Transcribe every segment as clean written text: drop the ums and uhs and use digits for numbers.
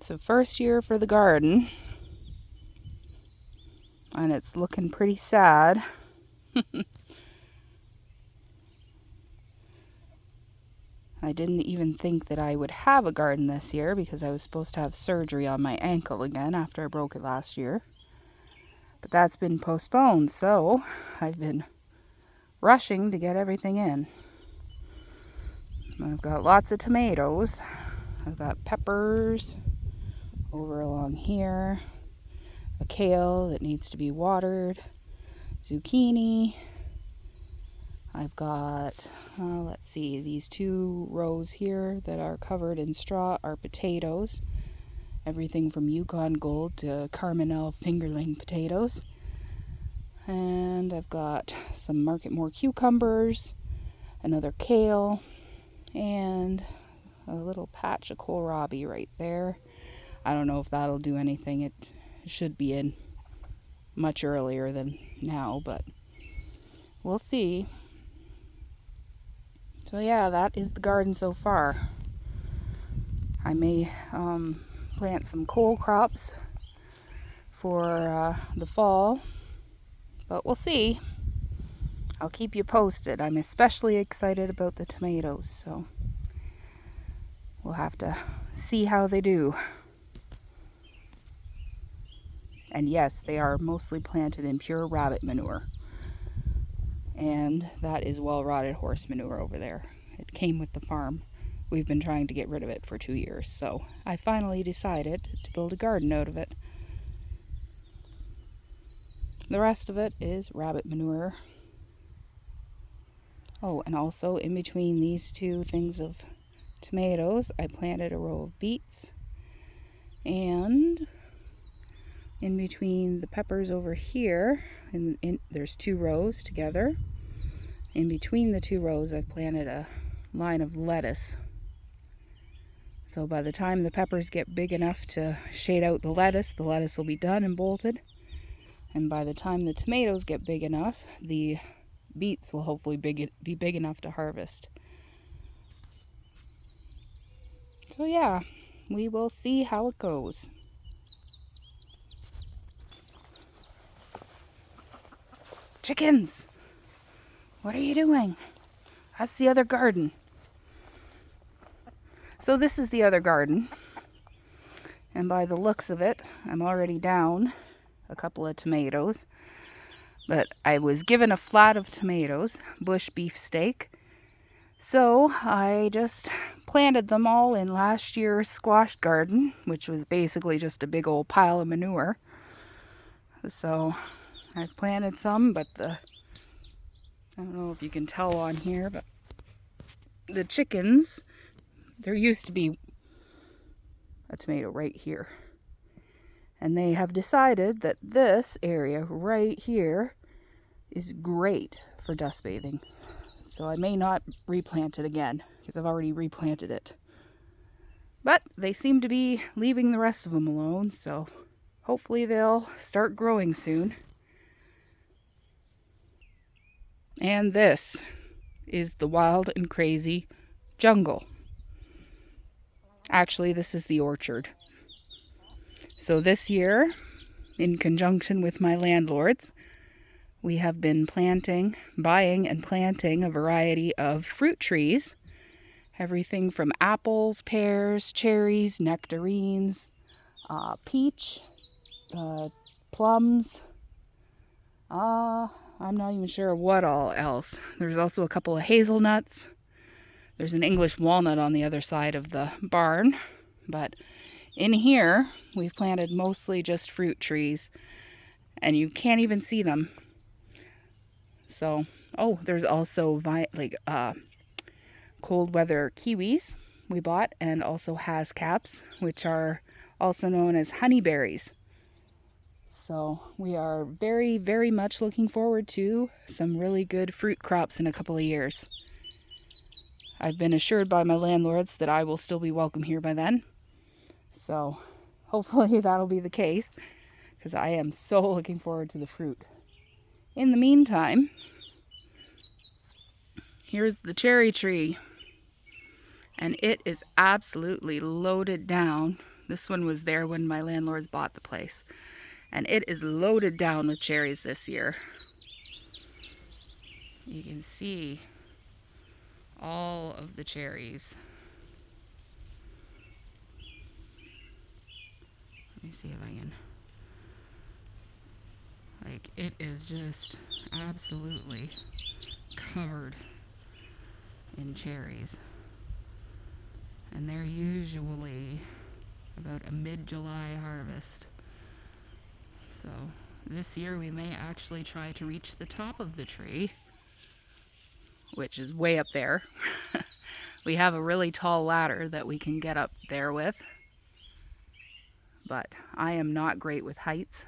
So first year for the garden, and it's looking pretty sad. I didn't even think that I would have a garden this year because I was supposed to have surgery on my ankle again after I broke it last year. But that's been postponed, so I've been rushing to get everything in. I've got lots of tomatoes. I've got peppers over along here, a kale that needs to be watered, zucchini. I've got, let's see, these 2 rows here that are covered in straw are potatoes. Everything from Yukon Gold to Carmenel fingerling potatoes. And I've got some Market More cucumbers, another kale, and a little patch of kohlrabi right there. I don't know if that'll do anything. It should be in much earlier than now, but we'll see. So yeah, that is the garden so far. I may plant some cole crops for the fall, but we'll see. I'll keep you posted. I'm especially excited about the tomatoes, so we'll have to see how they do. And yes, they are mostly planted in pure rabbit manure. And that is well-rotted horse manure over there. It came with the farm. We've been trying to get rid of it for 2 years, so I finally decided to build a garden out of it. The rest of it is rabbit manure. Oh, and also in between these 2 things of tomatoes, I planted a row of beets. And in between the peppers over here, there's 2 rows together. In between the 2 rows, I've planted a line of lettuce. So by the time the peppers get big enough to shade out the lettuce will be done and bolted. And by the time the tomatoes get big enough, the beets will hopefully be big enough to harvest. So yeah, we will see how it goes. Chickens! What are you doing? That's the other garden. So this is the other garden. And by the looks of it, I'm already down a couple of tomatoes. But I was given a flat of tomatoes, bush beefsteak. So I just planted them all in last year's squash garden, which was basically just a big old pile of manure. So I've planted some, but I don't know if you can tell on here, but the chickens, there used to be a tomato right here. And they have decided that this area right here is great for dust bathing. So I may not replant it again because I've already replanted it. But they seem to be leaving the rest of them alone, so hopefully they'll start growing soon. And this is the wild and crazy jungle. Actually, this is the orchard. So this year, in conjunction with my landlords, we have been buying and planting a variety of fruit trees. Everything from apples, pears, cherries, nectarines, peach, plums. I'm not even sure what all else. There's also a couple of hazelnuts. There's an English walnut on the other side of the barn. But in here, we've planted mostly just fruit trees. And you can't even see them. So, there's also cold weather kiwis we bought, and also hascaps, which are also known as honeyberries. So we are very, very much looking forward to some really good fruit crops in a couple of years. I've been assured by my landlords that I will still be welcome here by then. So hopefully that'll be the case, because I am so looking forward to the fruit. In the meantime, here's the cherry tree. And it is absolutely loaded down This one was there when my landlords bought the place. And it is loaded down with cherries this year. You can see all of the cherries. Let me see if I can. Like, it is just absolutely covered in cherries. And they're usually about a mid-July harvest. So this year we may actually try to reach the top of the tree, which is way up there. We have a really tall ladder that we can get up there with, but I am not great with heights,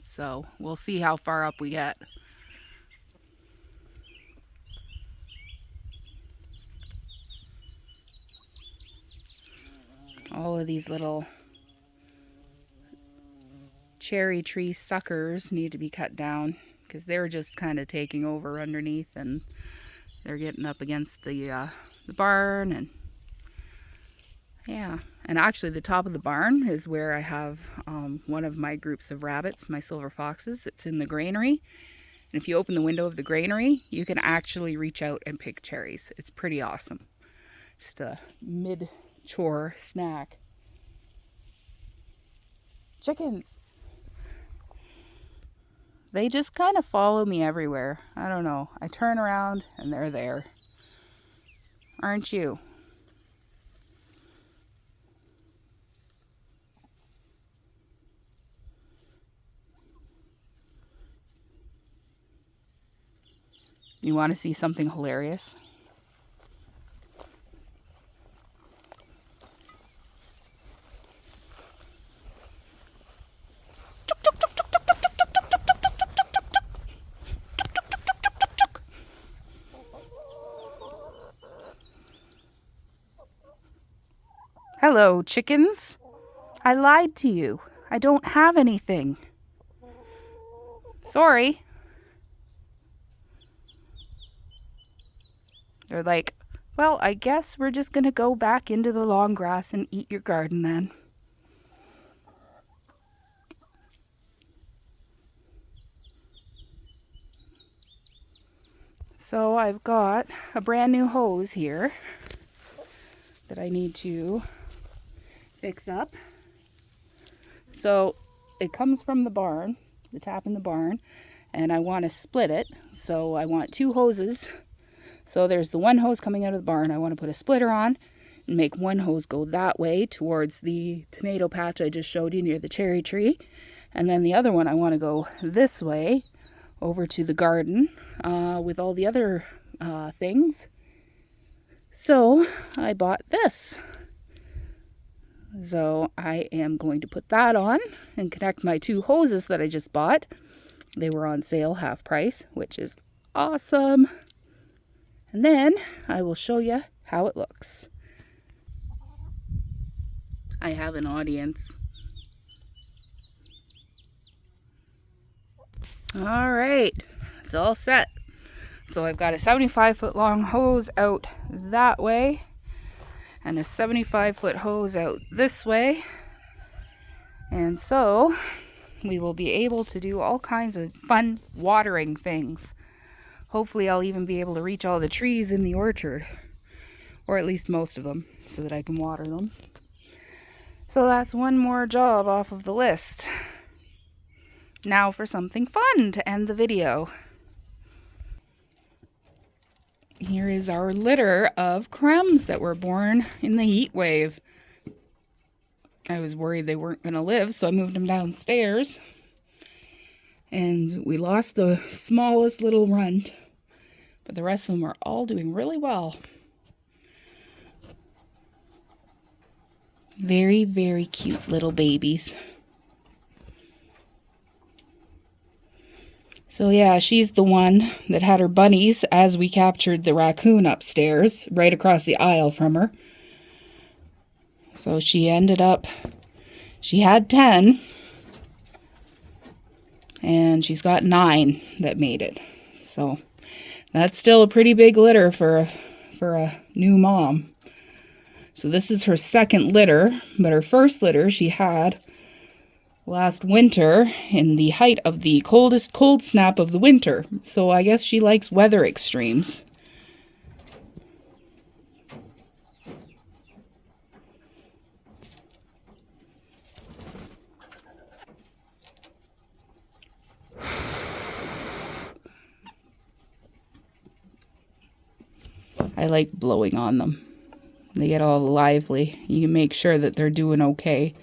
so we'll see how far up we get. All of these little cherry tree suckers need to be cut down because they're just kind of taking over underneath, and they're getting up against the barn. And yeah, and actually the top of the barn is where I have one of my groups of rabbits, my silver foxes. It's in the granary, and if you open the window of the granary, you can actually reach out and pick cherries. It's pretty awesome. Just a mid-chore snack. Chickens. They just kind of follow me everywhere. I don't know. I turn around and they're there. Aren't you? You want to see something hilarious? Hello, chickens. I lied to you. I don't have anything. Sorry. They're like, well, I guess we're just gonna go back into the long grass and eat your garden then. So I've got a brand new hose here that I need to fix up. So it comes from the barn, the tap in the barn, and I want to split it. So I want two hoses. So there's the one hose coming out of the barn. I want to put a splitter on and make one hose go that way towards the tomato patch I just showed you near the cherry tree. And then the other one I want to go this way over to the garden with all the other things. So I bought this. So I am going to put that on and connect my two hoses that I just bought. They were on sale half price, which is awesome. And then I will show you how it looks. I have an audience. All right, it's all set. So I've got a 75-foot long hose out that way and a 75-foot hose out this way. And so we will be able to do all kinds of fun watering things. Hopefully I'll even be able to reach all the trees in the orchard, or at least most of them, so that I can water them. So that's one more job off of the list. Now for something fun to end the video. Here is our litter of crumbs that were born in the heat wave. I was worried they weren't going to live, so I moved them downstairs. And we lost the smallest little runt, but the rest of them are all doing really well. Very, very cute little babies. So yeah, she's the one that had her bunnies as we captured the raccoon upstairs, right across the aisle from her. So she ended up, she had 10, and she's got 9 that made it. So that's still a pretty big litter for a new mom. So this is her second litter, but her first litter she had last winter in the height of the coldest cold snap of the winter. So I guess she likes weather extremes. I like blowing on them. They get all lively. You can make sure that they're doing okay,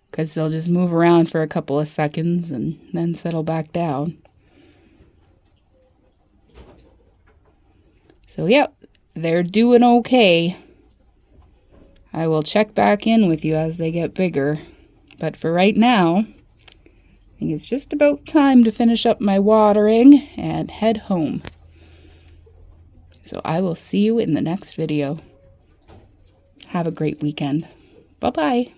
because they'll just move around for a couple of seconds and then settle back down. So yep, they're doing okay. I will check back in with you as they get bigger. But for right now, I think it's just about time to finish up my watering and head home. So I will see you in the next video. Have a great weekend. Bye-bye.